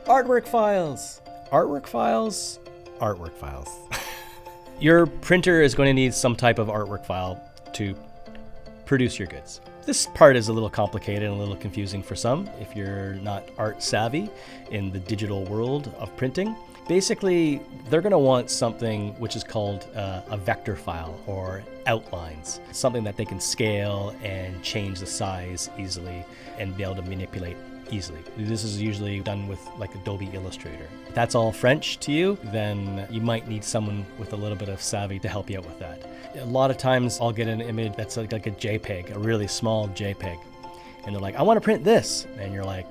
Artwork files. Artwork files. Artwork files. Your printer is going to need some type of artwork file to produce your goods. This part is a little complicated and a little confusing for some if you're not art savvy in the digital world of printing. Basically, they're going to want something which is called a vector file or outlines, something that they can scale and change the size easily and be able to manipulate easily. This is usually done with like Adobe Illustrator. If that's all French to you, then you might need someone with a little bit of savvy to help you out with that. A lot of times I'll get an image that's like a JPEG, a really small JPEG, and they're like, I want to print this. And you're like,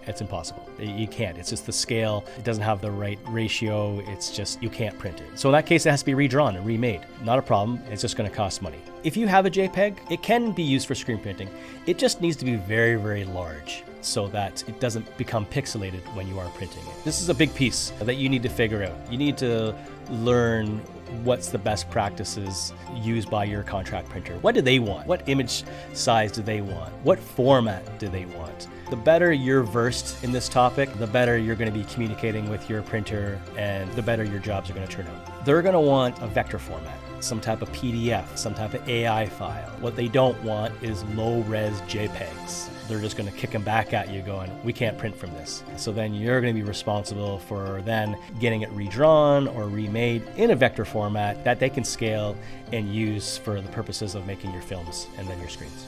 it's impossible. You can't. It's just the scale. It doesn't have the right ratio. It's just, you can't print it. So in that case, it has to be redrawn and remade. Not a problem. It's just going to cost money. If you have a JPEG, it can be used for screen printing. It just needs to be very, very large so that it doesn't become pixelated when you are printing it. This is a big piece that you need to figure out. You need to learn what's the best practices used by your contract printer. What do they want? What image size do they want? What format do they want? The better you're versed in this topic, the better you're going to be communicating with your printer and the better your jobs are going to turn out. They're going to want a vector format, some type of PDF, some type of AI file. What they don't want is low-res JPEGs. They're just going to kick them back at you going, we can't print from this. So then you're going to be responsible for then getting it redrawn or remade in a vector format that they can scale and use for the purposes of making your films and then your screens.